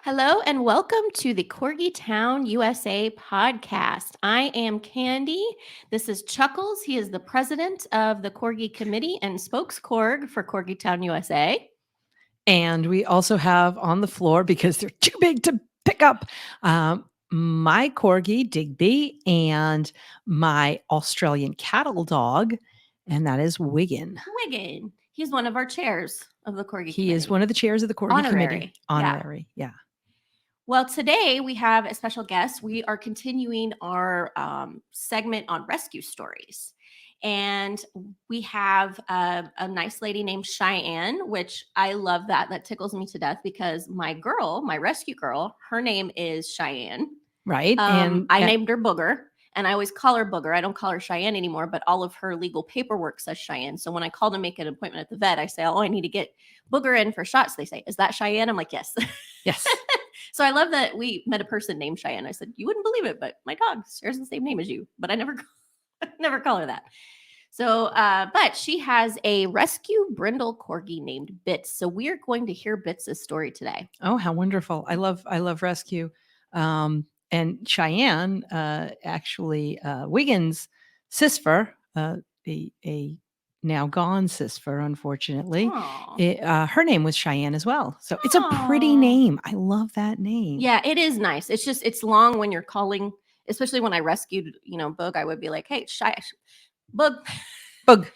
Hello and welcome to the Corgi Town USA podcast. I am Candy. This is Chuckles. He is the president of the Corgi Committee and spokescorg for Corgi Town USA. And we also have on the floor, because they're too big to pick up, my corgi, Digby, and my Australian cattle dog, and that is Wiggin. Wiggin. He's one of our chairs of the Corgi Committee. He is one of the chairs of the Corgi Committee. Honorary, yeah. Well, today we have a special guest. We are continuing our segment on rescue stories. And we have a nice lady named Cheyenne, which I love that. That tickles me to death because my girl, my rescue girl, her name is Cheyenne. Right. And I named her Booger. And I always call her Booger. I don't call her Cheyenne anymore, but all of her legal paperwork says Cheyenne. So when I call to make an appointment at the vet, I say, oh, I need to get Booger in for shots. They say, is that Cheyenne? I'm like, yes. Yes. So I love that we met a person named Cheyenne. I said, you wouldn't believe it, but my dog shares the same name as you, but I never call her that. So, but she has a rescue brindle corgi named Bits. So we are going to hear Bits' story today. Oh, how wonderful. I love rescue. And Cheyenne, actually, Wiggins' sister, a now gone sister, unfortunately. Her name was Cheyenne as well. So it's a pretty name. I love that name. Yeah, it is nice. It's just, it's long when you're calling, especially when I rescued, Bug, I would be like, hey, Bug.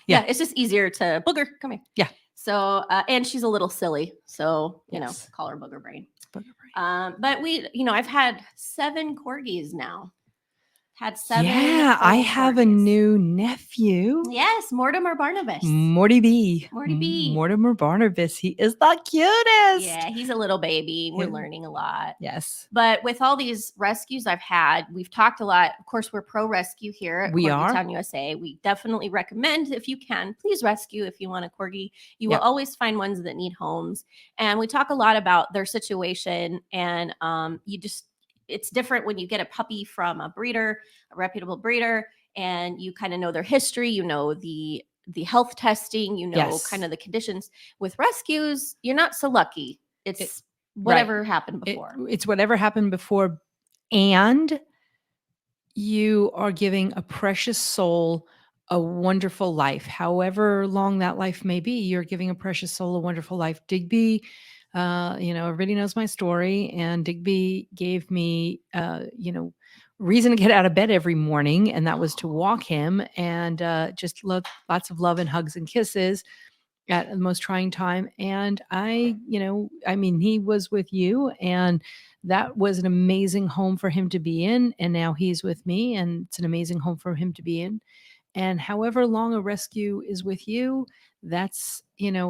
Yeah. It's just easier to Booger, come here. Yeah. So, and she's a little silly. So, call her Booger Brain. But we, I've had 7 corgis now. Had 7. Yeah, I have a new nephew. Yes, Mortimer Barnabas. Morty B. Mortimer Barnabas. He is the cutest. Yeah, he's a little baby. We're learning a lot. Yes. But with all these rescues I've had, we've talked a lot. Of course, we're pro rescue here at Corgi Town USA. We definitely recommend, if you can, please rescue if you want a corgi. You will always find ones that need homes. And we talk a lot about their situation, and it's different when you get a puppy from a breeder, a reputable breeder, and you kind of know their history, the health testing, kind of the conditions. With rescues, you're not so lucky. It's whatever happened before. It's whatever happened before. And you are giving a precious soul a wonderful life. However long that life may be, you're giving a precious soul a wonderful life. Digby, everybody knows my story, and Digby gave me, reason to get out of bed every morning, and that was to walk him, and just lots of love and hugs and kisses at the most trying time. And he was with you, and that was an amazing home for him to be in, and now he's with me, and it's an amazing home for him to be in. And however long a rescue is with you, that's,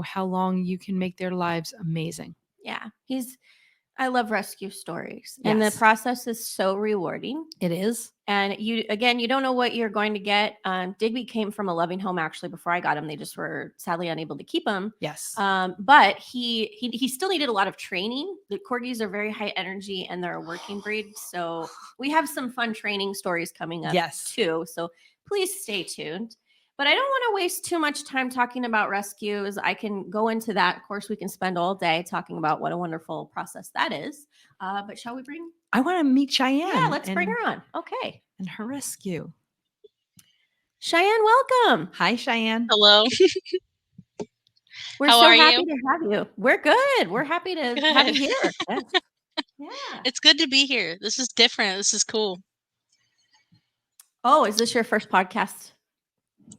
how long you can make their lives amazing. Yeah. I love rescue stories. Yes. And the process is so rewarding. It is. And you don't know what you're going to get. Digby came from a loving home actually before I got him. They just were sadly unable to keep him. Yes. But he still needed a lot of training. The corgis are very high energy and they're a working breed. So we have some fun training stories coming up too. So please stay tuned. But I don't want to waste too much time talking about rescues. I can go into that. Of course, we can spend all day talking about what a wonderful process that is. But shall we bring? I want to meet Cheyenne. Yeah, let's bring her on. Okay. And her rescue. Cheyenne, welcome. Hi, Cheyenne. Hello. We're so happy to have you. We're good. We're happy to have you here. Yes. Yeah. It's good to be here. This is different. This is cool. Oh, is this your first podcast?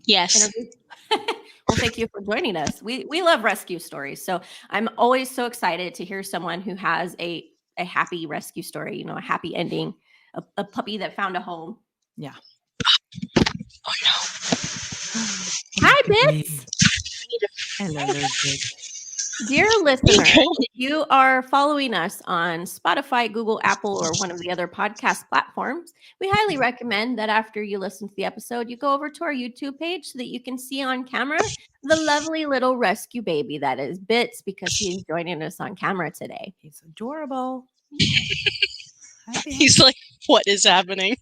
Yes. Well, thank you for joining us. We love rescue stories. So I'm always so excited to hear someone who has a happy rescue story, a happy ending, a puppy that found a home. Yeah. Oh no. Hi, Bits. Hello, Dear listener, if you are following us on Spotify, Google, Apple, or one of the other podcast platforms, we highly recommend that after you listen to the episode, you go over to our YouTube page so that you can see on camera the lovely little rescue baby that is Bits, because he's joining us on camera today. He's adorable. He's like, what is happening?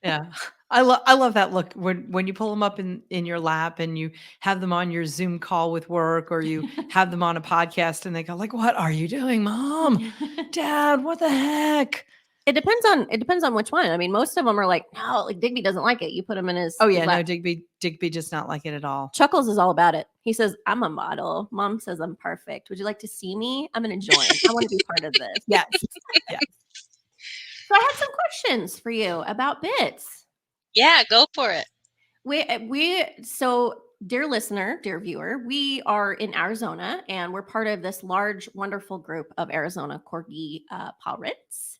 Yeah. I love that look when you pull them up in your lap and you have them on your Zoom call with work, or you have them on a podcast and they go like, "What are you doing, Mom? Dad, what the heck?" It depends on which one. I mean, most of them are like, no, like Digby doesn't like it. You put him in his. Oh yeah, lap. no, Digby does not like it at all. Chuckles is all about it. He says, "I'm a model. Mom says I'm perfect. Would you like to see me? I'm going to join. I want to be part of this." Yes. Yes. So I had some questions for you about Bits. Yeah, go for it. So dear listener, dear viewer, we are in Arizona and we're part of this large, wonderful group of Arizona Corgi Parrots.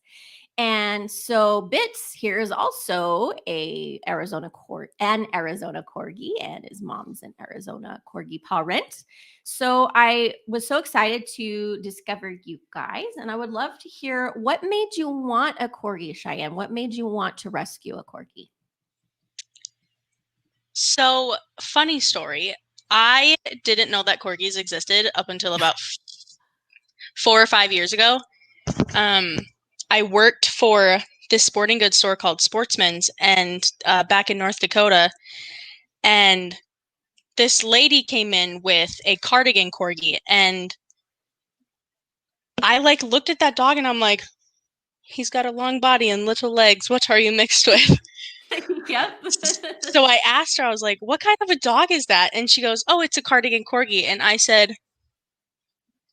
And so Bits here is also an Arizona Corgi, and his mom's an Arizona Corgi parent. So I was so excited to discover you guys, and I would love to hear what made you want a Corgi, Cheyenne. What made you want to rescue a Corgi? So, funny story. I didn't know that corgis existed up until about 4 or 5 years ago. I worked for this sporting goods store called Sportsman's, and back in North Dakota, and this lady came in with a cardigan corgi, and I like looked at that dog and I'm like, he's got a long body and little legs. What are you mixed with? Yep. So I asked her, I was like, what kind of a dog is that? And she goes, oh, it's a cardigan corgi. And I said,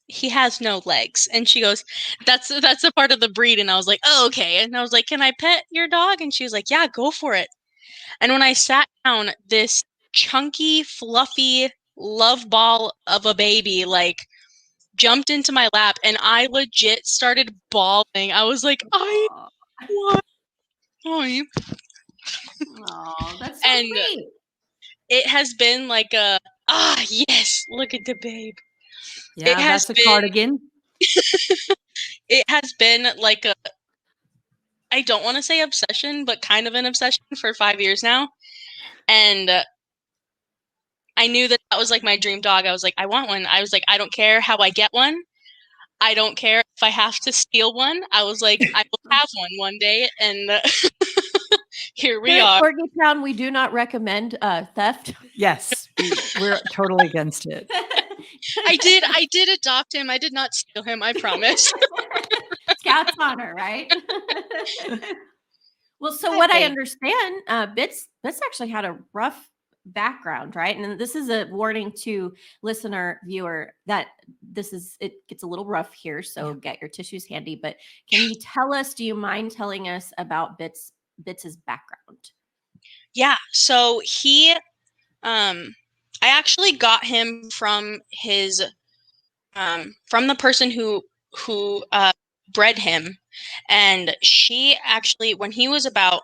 he has no legs. And she goes, that's a part of the breed. And I was like, oh, okay. And I was like, can I pet your dog? And she was like, yeah, go for it. And when I sat down, this chunky, fluffy love ball of a baby, like, jumped into my lap, and I legit started bawling. I was like, I want him. Oh, that's so And sweet. it has been like yes, look at the babe. Yeah, that's a cardigan. It has been like a, I don't want to say obsession, but kind of an obsession for 5 years now. And I knew that was like my dream dog. I was like, I want one. I was like, I don't care how I get one. I don't care if I have to steal one. I was like, I will have one day. And here we are. Corgi Town, we do not recommend theft. Yes, we're totally against it. I did adopt him. I did not steal him, I promise. Scout's honor, right? Well, so what I understand, Bits actually had a rough background, right? And this is a warning to listener, viewer, that it gets a little rough here, so get your tissues handy. But can you tell us, do you mind telling us about Bits's background? Yeah, so he I actually got him from his from the person who bred him. And she actually, when he was about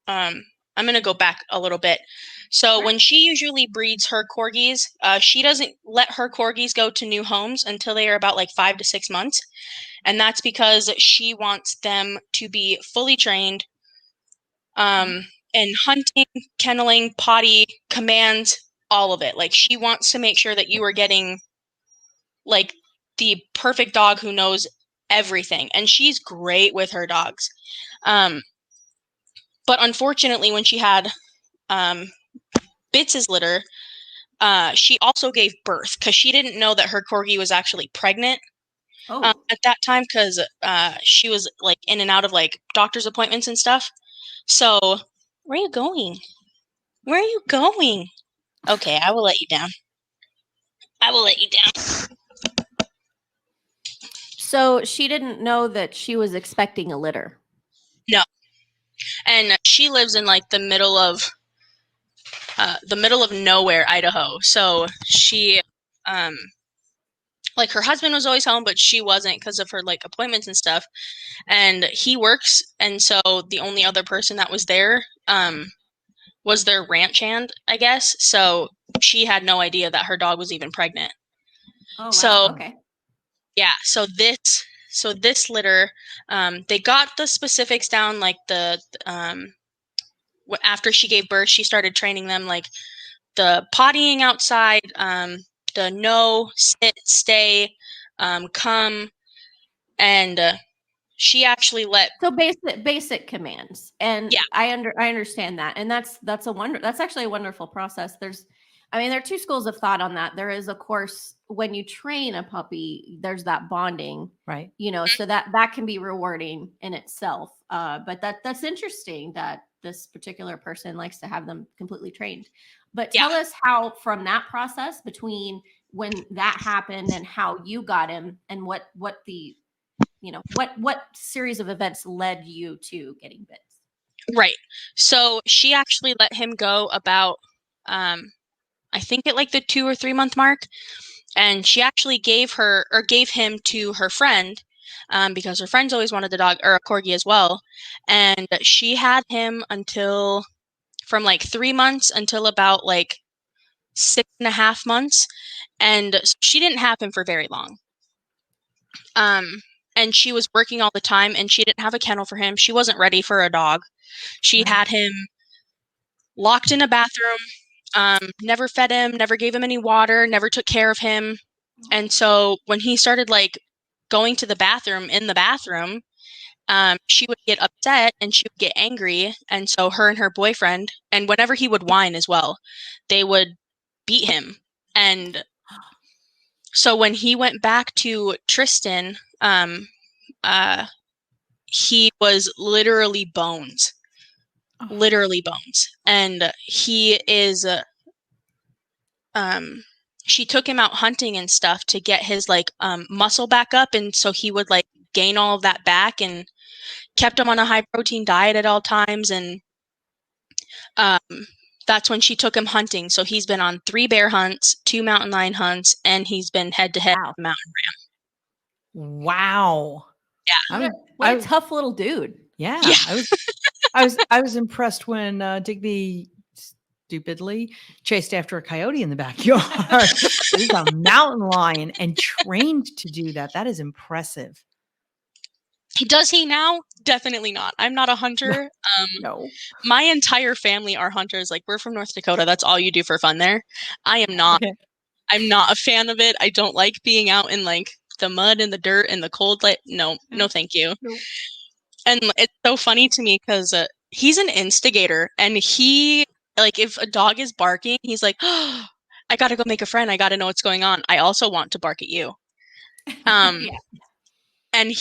I'm going to go back a little bit. So when she usually breeds her corgis, she doesn't let her corgis go to new homes until they are about like 5 to 6 months. And that's because she wants them to be fully trained in hunting, kenneling, potty, commands, all of it. Like, she wants to make sure that you are getting like the perfect dog who knows everything. And she's great with her dogs. But unfortunately, when she had Bits's litter, she also gave birth because she didn't know that her corgi was actually pregnant at that time, because she was like in and out of like doctor's appointments and stuff. So, where are you going? Where are you going? Okay, I will let you down. I will let you down. So she didn't know that she was expecting a litter. No. And she lives in like the middle of nowhere, Idaho. So she, like, her husband was always home, but she wasn't because of her like appointments and stuff. And he works, and so the only other person that was there was their ranch hand, I guess. So she had no idea that her dog was even pregnant. Oh, wow. So okay. Yeah, so this litter, they got the specifics down, like the after she gave birth, she started training them, like the pottying outside, the no, sit, stay, come, and she actually let. So basic commands, and yeah, I understand that, and that's actually a wonderful process. There are two schools of thought on that. There is, of course, when you train a puppy, there's that bonding, right? So that can be rewarding in itself. But that's interesting that this particular person likes to have them completely trained. But tell us how, from that process between when that happened and how you got him, and what the what series of events led you to getting Bits? Right. So she actually let him go about, I think at like the 2 or 3 month mark. And she actually gave him to her friend, because her friends always wanted the dog, or a corgi as well. And she had him from like 3 months until about like 6.5 months. And she didn't have him for very long. And she was working all the time, and she didn't have a kennel for him. She wasn't ready for a dog. She had him locked in a bathroom, never fed him, never gave him any water, never took care of him. And so when he started like going to the bathroom in the bathroom, she would get upset and she would get angry. And so her and her boyfriend, and whenever he would whine as well, they would beat him. And so when he went back to Tristan, he was literally bones. Literally bones. And he is she took him out hunting and stuff to get his like muscle back up, and so he would like gain all of that back, and kept him on a high protein diet at all times. And that's when she took him hunting. So he's been on 3 bear hunts, 2 mountain lion hunts, and he's been head to head with the mountain ram. Wow. Yeah. What a tough little dude. Yeah. I was impressed when Digby stupidly chased after a coyote in the backyard. He's a mountain lion and trained to do that. That is impressive. Does he now? Definitely not. I'm not a hunter. No. My entire family are hunters. Like, we're from North Dakota. That's all you do for fun there. I am not. Okay. I'm not a fan of it. I don't like being out in like the mud and the dirt and the cold. Like, no, thank you. Nope. And it's so funny to me because he's an instigator, and he, like, if a dog is barking, he's like, oh, I gotta go make a friend. I gotta know what's going on. I also want to bark at you. Yeah. And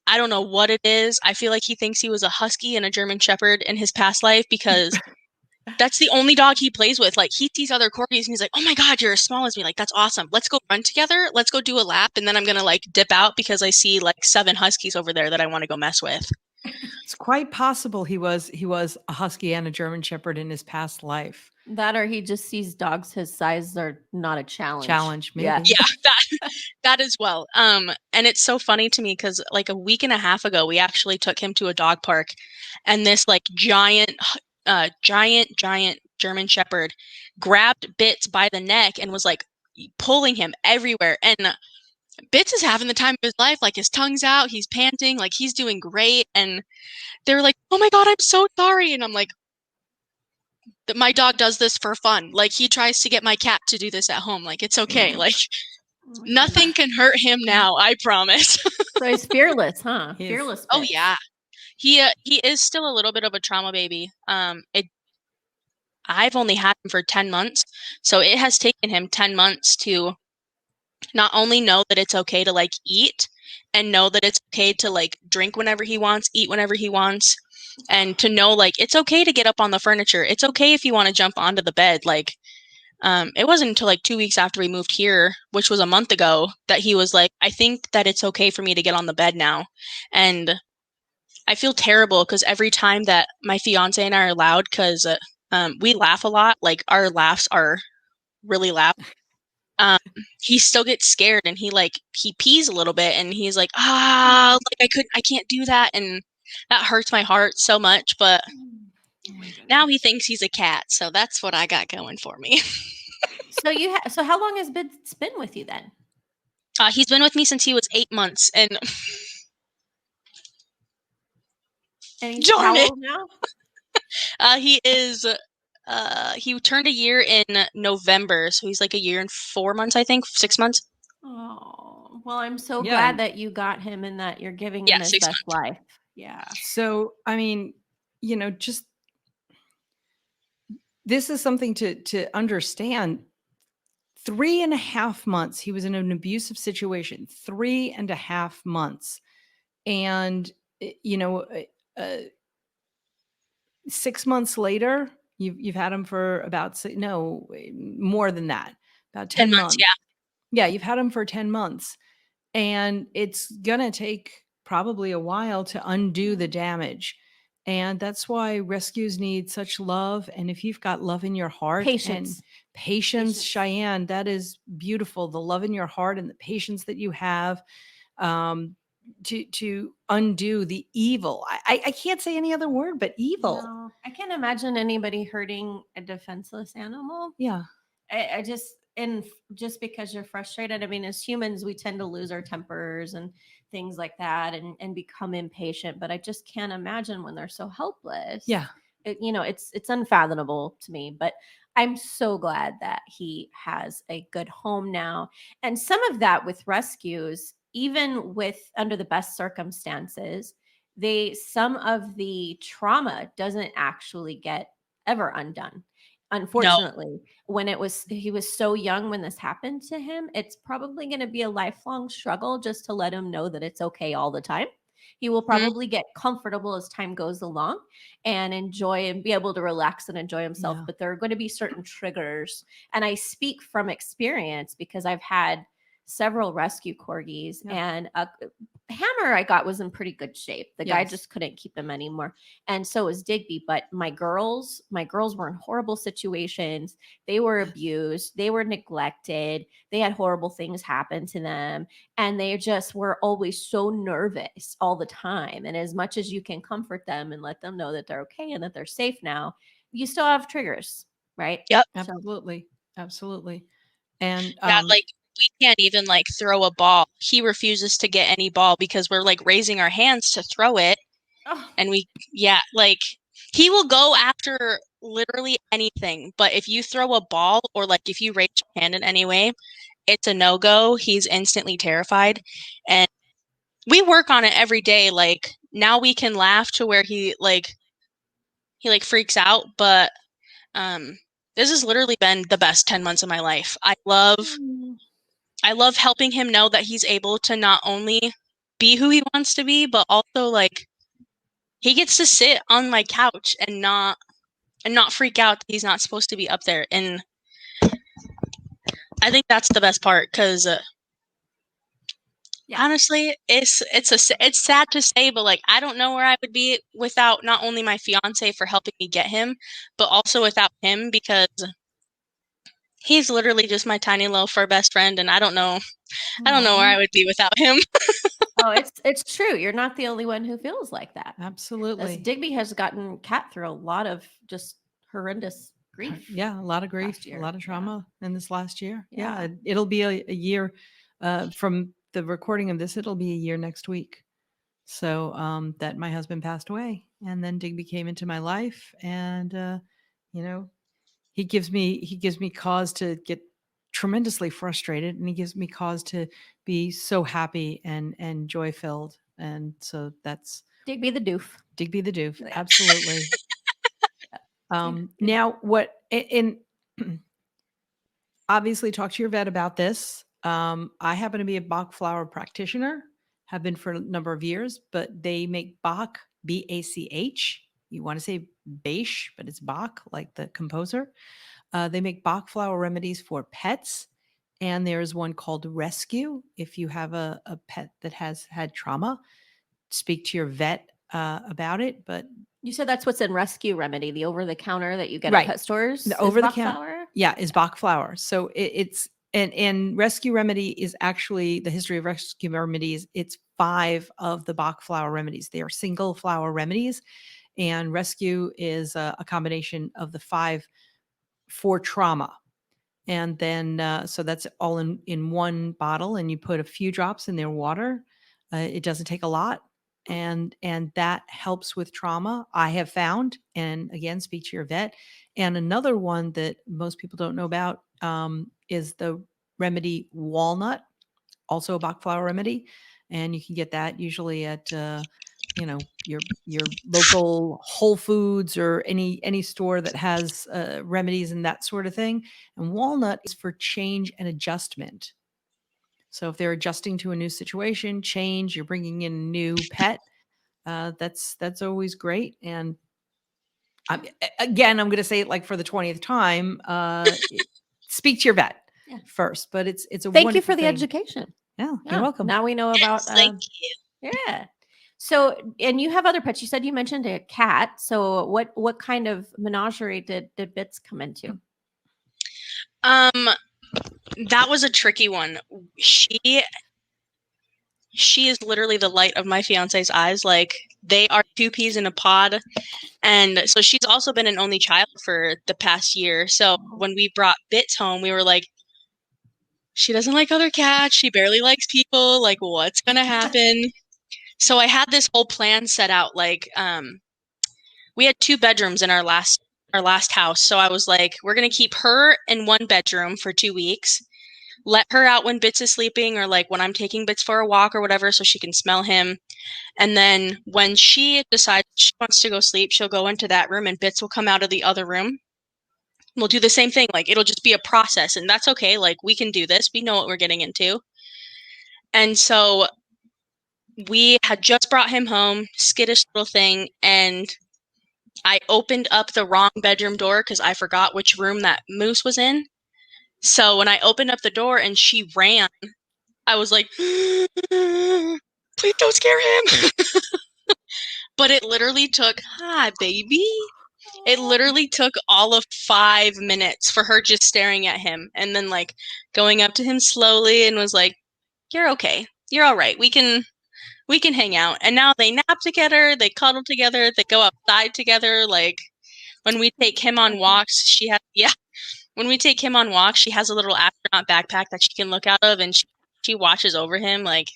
I don't know what it is. I feel like he thinks he was a husky and a German shepherd in his past life, because that's the only dog he plays with. Like, he sees other corgis and he's like, oh my God, you're as small as me. Like, that's awesome. Let's go run together. Let's go do a lap. And then I'm going to like dip out because I see like 7 huskies over there that I want to go mess with. It's quite possible he was a husky and a German shepherd in his past life. That, or he just sees dogs his size are not a challenge. Maybe. Yeah, that as well. And it's so funny to me because like a week and a half ago, we actually took him to a dog park, and this like giant German shepherd grabbed Bits by the neck and was like pulling him everywhere. And Bits is having the time of his life. Like, his tongue's out, he's panting, like he's doing great. And they were like, oh my God, I'm so sorry. And I'm like, my dog does this for fun. Like, he tries to get my cat to do this at home. Like, it's okay. Like, nothing can hurt him now, I promise. So he's fearless, huh? Fearless. Oh yeah. He is still a little bit of a trauma baby. I've only had him for 10 months. So it has taken him 10 months to not only know that it's okay to like eat, and know that it's okay to like drink whenever he wants, eat whenever he wants, and to know like it's okay to get up on the furniture. It's okay if you want to jump onto the bed. Like, it wasn't until like 2 weeks after we moved here, which was a month ago, that he was like, I think that it's okay for me to get on the bed now. And I feel terrible because every time that my fiance and I are loud, because we laugh a lot, like our laughs are really loud. He still gets scared, and he pees a little bit, and he's like, like I can't do that, and that hurts my heart so much. But now he thinks he's a cat, so that's what I got going for me. So how long has Bits been with you then? He's been with me since he was 8 months, and he's how old now? He is. He turned a year in November, so he's like a year and 4 months, I think, 6 months. Oh, Well, I'm so glad that you got him and that you're giving him his best life. Yeah. So, I mean, just this is something to understand. 3.5 months, he was in an abusive situation, 3.5 months. And, uh, 6 months later, you've had him for about, no, more than that, about 10 months. Yeah, you've had him for 10 months. And it's going to take probably a while to undo the damage. And that's why rescues need such love. And if you've got love in your heart and patience, Cheyenne, that is beautiful. The love in your heart and the patience that you have to undo the evil. I can't say any other word but evil. No, I can't imagine anybody hurting a defenseless animal. Yeah. I just, and just because you're frustrated, I mean, as humans, we tend to lose our tempers and things like that and become impatient. But I just can't imagine when they're so helpless. Yeah. It's unfathomable to me. But I'm so glad that he has a good home now. And some of that with rescues, even with under the best circumstances, some of the trauma doesn't actually get ever undone. Unfortunately, when he was so young when this happened to him, it's probably going to be a lifelong struggle just to let him know that it's okay all the time. He will probably get comfortable as time goes along and enjoy and be able to relax and enjoy himself. But there are going to be certain triggers. And I speak from experience because I've had several rescue corgis and a Hammer I got was in pretty good shape. The guy just couldn't keep him anymore. And so was Digby. But my girls were in horrible situations. They were abused. They were neglected. They had horrible things happen to them. And they just were always so nervous all the time. And as much as you can comfort them and let them know that they're okay and that they're safe now, you still have triggers, right? Yep. Absolutely. Absolutely. And like we can't even like throw a ball. He refuses to get any ball because we're like raising our hands to throw it. And like he will go after literally anything. But if you throw a ball or like if you raise your hand in any way, it's a no-go. He's instantly terrified. And we work on it every day. Like now we can laugh to where he freaks out. But this has literally been the best 10 months of my life. I love helping him know that he's able to not only be who he wants to be, but also like he gets to sit on my couch and not freak out that he's not supposed to be up there. And I think that's the best part because honestly, it's sad to say, but like I don't know where I would be without not only my fiance for helping me get him, but also without him because he's literally just my tiny little fur best friend, and I don't know where I would be without him. Oh, it's true. You're not the only one who feels like that. Absolutely. Digby has gotten Cat through a lot of just horrendous grief. Yeah, a lot of grief, a lot of trauma in this last year. Yeah, it'll be a year from the recording of this. It'll be a year next week. So that my husband passed away, and then Digby came into my life, and he gives me cause to get tremendously frustrated, and he gives me cause to be so happy and joy filled. And so that's Digby the doof. Digby the doof. Absolutely. Now what and obviously talk to your vet about this. I happen to be a Bach flower practitioner, have been for a number of years, but they make Bach, B-A-C-H. You want to say Bach, but it's Bach, like the composer. They make Bach flower remedies for pets. And there's one called Rescue. If you have a pet that has had trauma, speak to your vet about it. But you said that's what's in Rescue Remedy, the over-the-counter that you get at pet stores. The over-the-counter, is Bach flower. So it's and Rescue Remedy is actually the history of Rescue Remedies. It's 5 of the Bach flower remedies. They are single flower remedies, and Rescue is a combination of the 5 for trauma. And then so that's all in one bottle, and you put a few drops in their water. It doesn't take a lot. And that helps with trauma, I have found. And again, speak to your vet. And another one that most people don't know about is the remedy walnut, also a Bach flower remedy, and you can get that usually at your local Whole Foods or any store that has remedies and that sort of thing. And walnut is for change and adjustment. So if they're adjusting to a new situation, change, you're bringing in a new pet, that's always great. And I'm going to say it like for the 20th time, speak to your vet first, but it's a thank you for the thing. education. Yeah, you're welcome. Now we know about thank you. Yeah. So, and you have other pets. You said you mentioned a cat. So what kind of menagerie did Bits come into? That was a tricky one. She is literally the light of my fiance's eyes. Like, they are two peas in a pod. And so she's also been an only child for the past year. So when we brought Bits home, we were like, she doesn't like other cats. She barely likes people. Like, what's going to happen? So I had this whole plan set out. Like, we had 2 bedrooms in our last house. So I was like, we're going to keep her in one bedroom for 2 weeks. Let her out when Bits is sleeping, or like when I'm taking Bits for a walk or whatever, so she can smell him. And then when she decides she wants to go sleep, she'll go into that room and Bits will come out of the other room. We'll do the same thing. Like, it'll just be a process, and that's okay. Like, we can do this. We know what we're getting into. And so we had just brought him home, skittish little thing, and I opened up the wrong bedroom door because I forgot which room that Moose was in. So when I opened up the door and she ran, I was like, please don't scare him. But it literally took, hi, baby. It literally took all of 5 minutes for her just staring at him and then like going up to him slowly and was like, you're okay. You're all right. We can hang out. And now they nap together. They cuddle together. They go outside together. Like, when we take him on walks, when we take him on walks, she has a little astronaut backpack that she can look out of, and she watches over him. Like,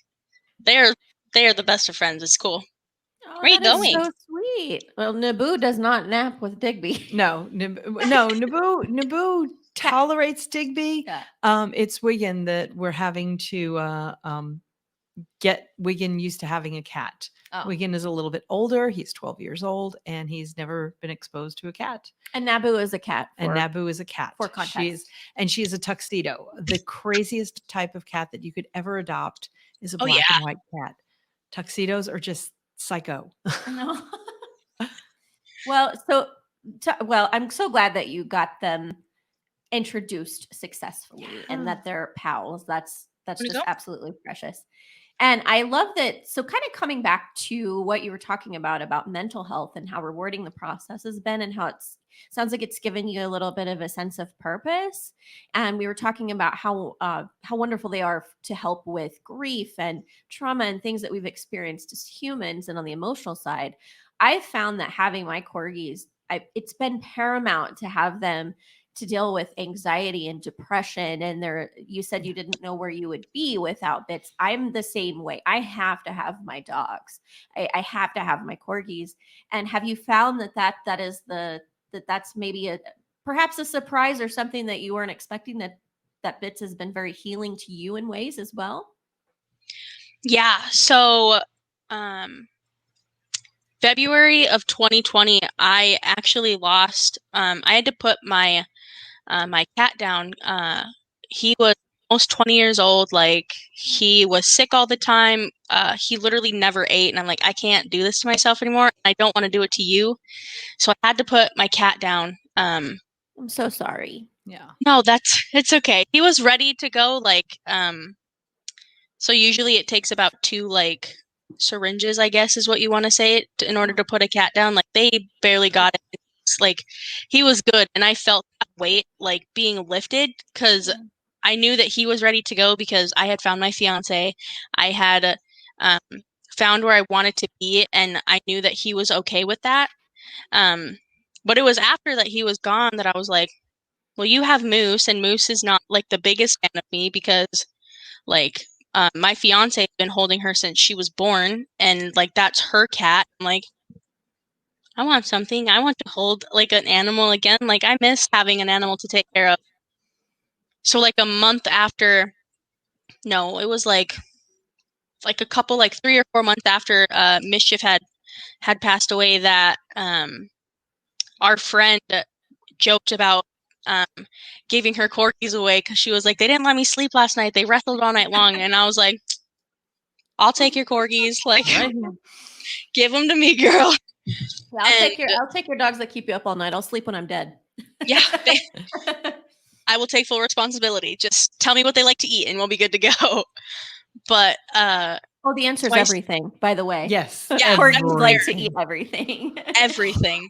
they are the best of friends. It's cool. Oh, Where are you going? So sweet. Well, Naboo does not nap with Digby. No, Naboo tolerates Digby. Yeah. It's Wiggin that we're having to get Wiggin used to having a cat. Oh. Wiggin is a little bit older. He's 12 years old, and he's never been exposed to a cat. And Naboo is a cat. Naboo is a cat. For context. She is a tuxedo. The craziest type of cat that you could ever adopt is a black and white cat. Tuxedos are just psycho. No. Well, I'm so glad that you got them introduced successfully and that they're pals. That's just absolutely precious. And I love that. So kind of coming back to what you were talking about mental health and how rewarding the process has been, and how sounds like it's given you a little bit of a sense of purpose. And we were talking about how wonderful they are to help with grief and trauma and things that we've experienced as humans. And on the emotional side, I found that having my corgis, it's been paramount to have them to deal with anxiety and depression. And you said you didn't know where you would be without Bits. I'm the same way. I have to have my dogs. I have to have my corgis. And have you found that's maybe perhaps a surprise or something that you weren't expecting, that Bits has been very healing to you in ways as well? Yeah. So, February of 2020, I actually lost, I had to put my cat down. He was almost 20 years old. Like, he was sick all the time. He literally never ate. And I'm like, I can't do this to myself anymore. I don't want to do it to you. So I had to put my cat down. I'm so sorry. Yeah. No, it's okay. He was ready to go. Like, so usually it takes about 2 like syringes, I guess is what you want to say, in order to put a cat down. Like, they barely got it. Like, he was good, and I felt that weight like being lifted, because I knew that he was ready to go, because I had found my fiance. I had found where I wanted to be, and I knew that he was okay with that. But it was after that he was gone that I was like, well, you have Moose, and Moose is not like the biggest fan of me, because like, my fiance has been holding her since she was born, and like, that's her cat. I'm like, I want something. I want to hold like an animal again. Like, I miss having an animal to take care of. So like a month after No, it was like a couple, like 3 or 4 months after Mischief had passed away, that our friend joked about giving her corgis away because she was like, they didn't let me sleep last night. They wrestled all night long. And I was like, I'll take your corgis. Like, give them to me, girl. Yeah, I'll take your dogs that keep you up all night. I'll sleep when I'm dead. Yeah. I will take full responsibility. Just tell me what they like to eat and we'll be good to go. But the answer is everything, by the way. Yes. Yeah, corgis like to eat everything. Everything.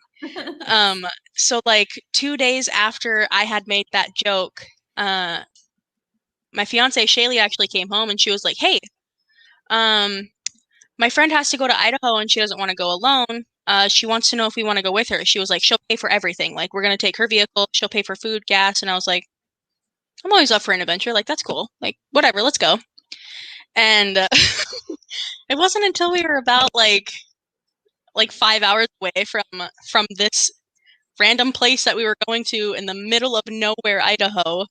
So like 2 days after I had made that joke, my fiance Shaylee actually came home and she was like, hey, my friend has to go to Idaho and she doesn't want to go alone. She wants to know if we want to go with her. She was like, she'll pay for everything. Like, we're going to take her vehicle. She'll pay for food, gas. And I was like, I'm always up for an adventure. Like, that's cool. Like, whatever, let's go. And it wasn't until we were about like 5 hours away from this random place that we were going to in the middle of nowhere, Idaho,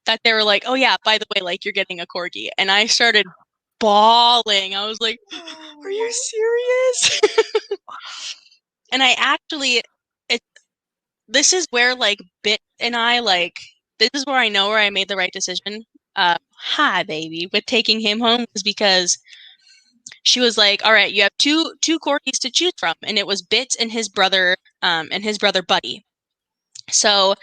that they were like, oh yeah, by the way, like, you're getting a corgi. And I started bawling. I was like, are you serious? And I actually, this is where like Bit and I, like, this is where I know where I made the right decision. Hi baby, with taking him home, was because she was like, all right, you have two corgis to choose from. And it was Bits and his brother Buddy. So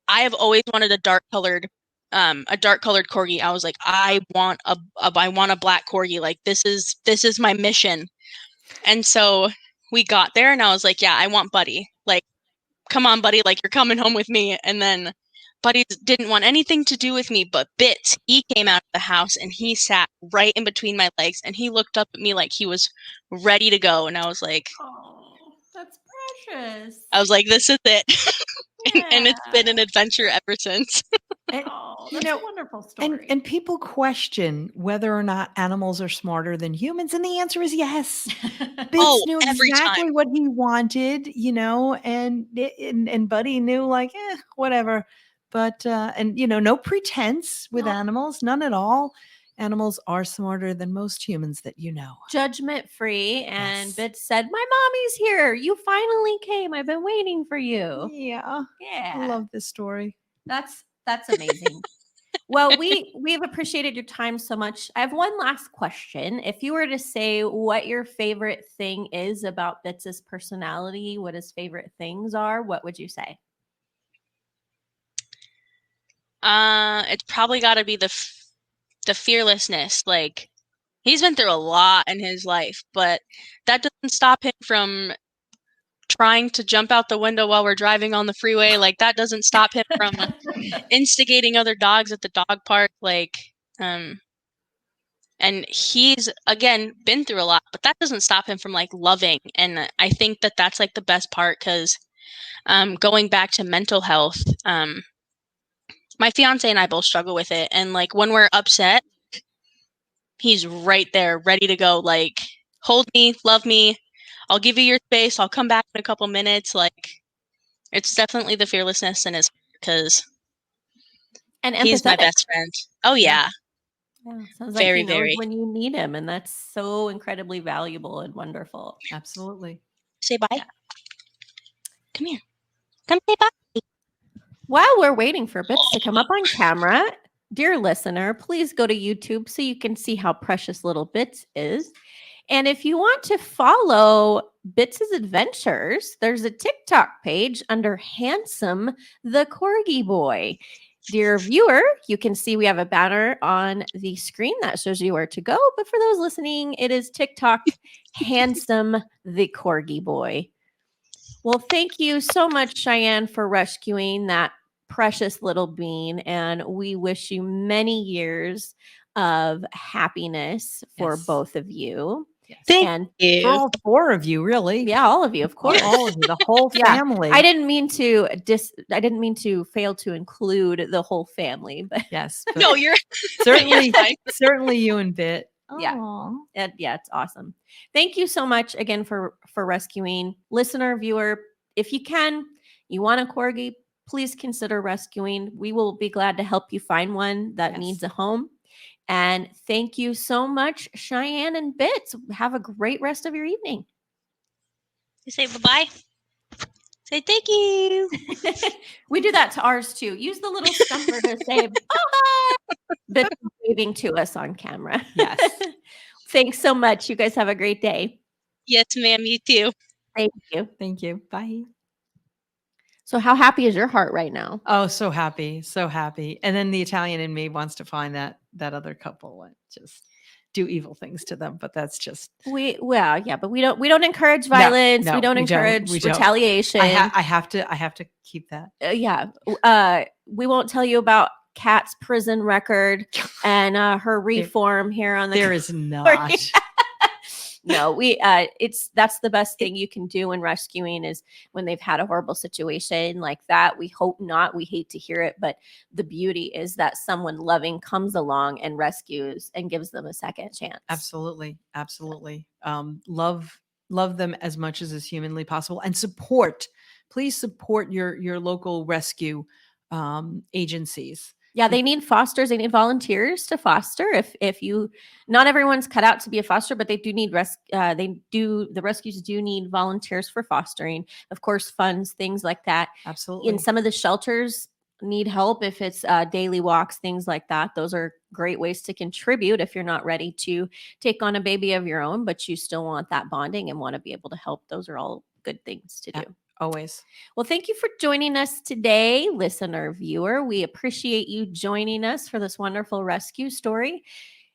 I have always wanted a dark colored corgi. I was like, I want a black corgi. Like, this is my mission. And so we got there and I was like, yeah, I want Buddy. Like, come on, Buddy, like, you're coming home with me. And then Buddy didn't want anything to do with me, but Bits, he came out of the house and he sat right in between my legs and he looked up at me like he was ready to go. And I was like, oh, that's precious. I was like, this is it. And it's been an adventure ever since. And, that's a wonderful story. And people question whether or not animals are smarter than humans, and the answer is yes. Bits knew exactly what he wanted, and Buddy knew, like, whatever. But and no pretense with animals, none at all. Animals are smarter than most humans that you know. Judgment free. And Bits said, my mommy's here. You finally came. I've been waiting for you. Yeah. I love this story. That's amazing. Well, we've appreciated your time so much. I have one last question. If you were to say what your favorite thing is about Bits' personality, what his favorite things are, what would you say? It's probably got to be the fearlessness. Like, he's been through a lot in his life, but that doesn't stop him from trying to jump out the window while we're driving on the freeway. Like, that doesn't stop him from instigating other dogs at the dog park. Like, and he's, again, been through a lot, but that doesn't stop him from, like, loving. And I think that that's, like, the best part, because going back to mental health, my fiance and I both struggle with it. And, like, when we're upset, he's right there, ready to go. Like, hold me, love me. I'll give you your space. I'll come back in a couple minutes. Like, it's definitely the fearlessness in his, because he's my best friend. Oh, yeah. Sounds like he knows when you need him, and that's so incredibly valuable and wonderful. Absolutely. Say bye. Yeah. Come here. Come say bye. While we're waiting for Bits to come up on camera, dear listener, please go to YouTube so you can see how precious little Bits is. And if you want to follow Bits' adventures, there's a TikTok page under Handsome the Corgi Boy. Dear viewer, you can see we have a banner on the screen that shows you where to go. But for those listening, it is TikTok Handsome the Corgi Boy. Well, thank you so much, Cheyenne, for rescuing that precious little bean. And we wish you many years of happiness for both of you. Yes. Thank you. For all four of you, really. Yeah, all of you, of course. All of you, the whole family. I didn't mean to fail to include the whole family, but yes. But no, you're certainly you and Bit. Yeah. It's awesome. Thank you so much again for rescuing. Listener, viewer, if you want a corgi, please consider rescuing. We will be glad to help you find one that needs a home. And thank you so much, Cheyenne and Bits. Have a great rest of your evening. You say bye-bye. Say thank you. We do that to ours too. Use the little stumper to say bye. Bits waving to us on camera. Yes. Thanks so much. You guys have a great day. Yes, ma'am. You too. Thank you. Thank you. Bye. So how happy is your heart right now? Oh, so happy. So happy. And then the Italian in me wants to find that other couple and just do evil things to them. But that's just but we don't encourage violence. No, we don't encourage retaliation. I have to keep that. We won't tell you about Kat's prison record and her reform here on the. There is not. No, that's the best thing you can do when rescuing is when they've had a horrible situation like that. We hope not. We hate to hear it, but the beauty is that someone loving comes along and rescues and gives them a second chance. Absolutely. Absolutely. Love them as much as is humanly possible, and please support your local rescue agencies. Yeah, they need fosters. They need volunteers to foster. If you, not everyone's cut out to be a foster, but they do need the rescues do need volunteers for fostering. Of course, funds, things like that. Absolutely. In some of the shelters need help if it's daily walks, things like that. Those are great ways to contribute if you're not ready to take on a baby of your own, but you still want that bonding and want to be able to help. Those are all good things to do. Always. Well, thank you for joining us today, listener, viewer. We appreciate you joining us for this wonderful rescue story.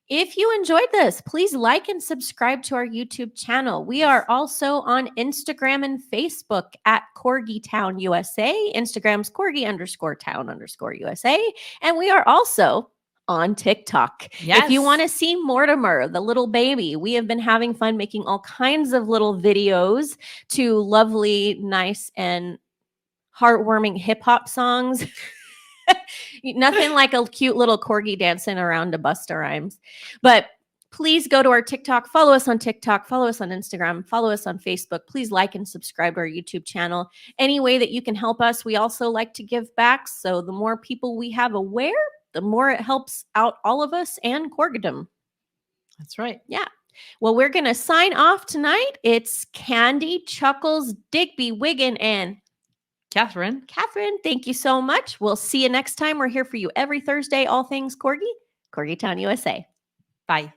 If you enjoyed this, please like and subscribe to our YouTube channel. We are also on Instagram and Facebook at Corgi Town USA. Instagram's Corgi_Town_USA. And we are also on TikTok. Yes. If you want to see Mortimer, the little baby, we have been having fun making all kinds of little videos to lovely, nice, and heartwarming hip hop songs. Nothing like a cute little corgi dancing around to Busta Rhymes. But please go to our TikTok, follow us on TikTok, follow us on Instagram, follow us on Facebook. Please like and subscribe to our YouTube channel. Any way that you can help us. We also like to give back. So the more people we have aware, the more it helps out all of us and Corgidom. That's right. Yeah. Well, we're going to sign off tonight. It's Candy, Chuckles, Digby, Wiggin, and Catherine, thank you so much. We'll see you next time. We're here for you every Thursday, all things Corgi, Corgi Town USA. Bye.